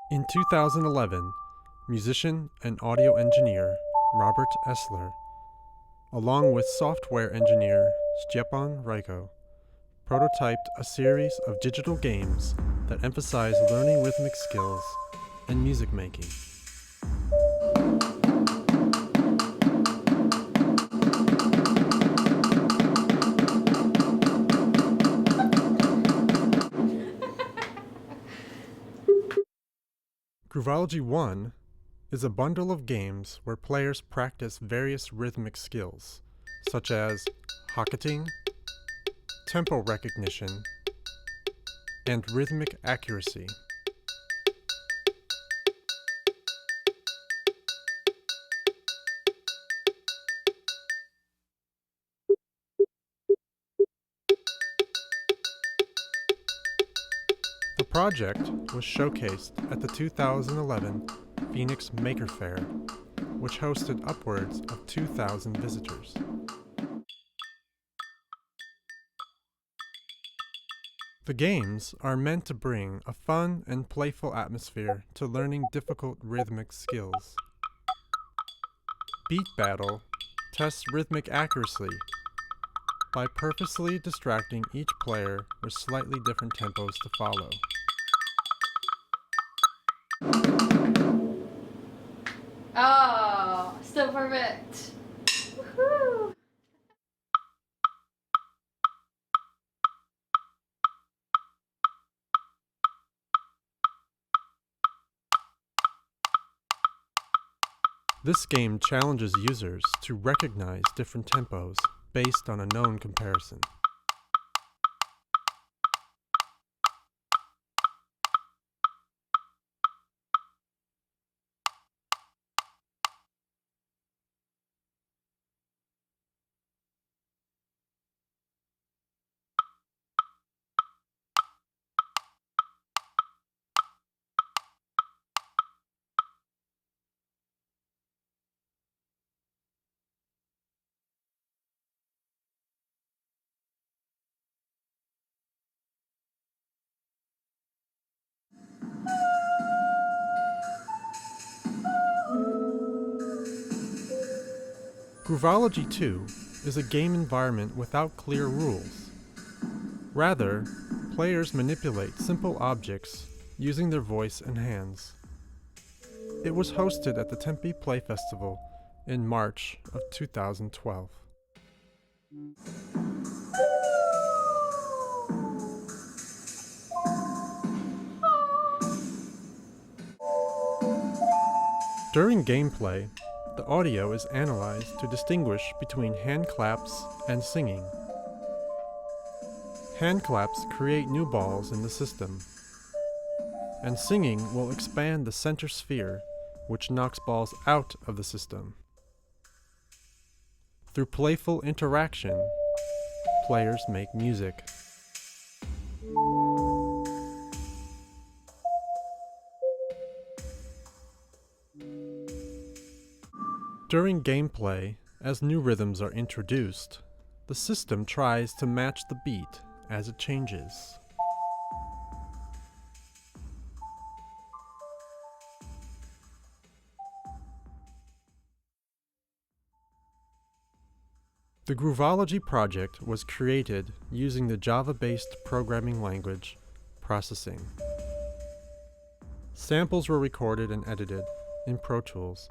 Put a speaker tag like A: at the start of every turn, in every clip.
A: In 2011, musician and audio engineer Robert Esler, along with software engineer Stejpan Rajko, prototyped a series of digital games that emphasize learning rhythmic skills and music making. Groovology II is a bundle of games where players practice various rhythmic skills, such as hocketing, tempo recognition, and rhythmic accuracy. The project was showcased at the 2011 Phoenix Maker Faire, which hosted upwards of 2,000 visitors. The games are meant to bring a fun and playful atmosphere to learning difficult rhythmic skills. Beat Battle tests rhythmic accuracy by purposely distracting each player with slightly different tempos to follow.
B: Oh, still perfect. Woohoo!
A: This game challenges users to recognize different tempos based on a known comparison. Groovology II is a game environment without clear rules. Rather, players manipulate simple objects using their voice and hands. It was hosted at the Tempe Play Festival in March of 2012. During gameplay, the audio is analyzed to distinguish between hand claps and singing. Hand claps create new balls in the system, and singing will expand the center sphere, which knocks balls out of the system. Through playful interaction, players make music. During gameplay, as new rhythms are introduced, the system tries to match the beat as it changes. The Groovology project was created using the Java-based programming language, Processing. Samples were recorded and edited in Pro Tools,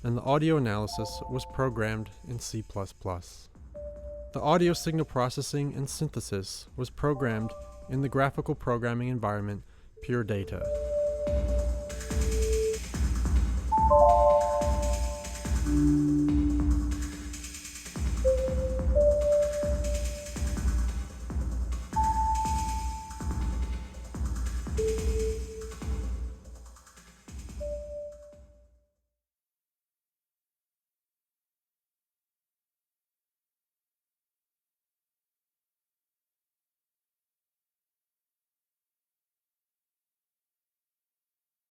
A: and the audio analysis was programmed in C++. The audio signal processing and synthesis was programmed in the graphical programming environment Pure Data.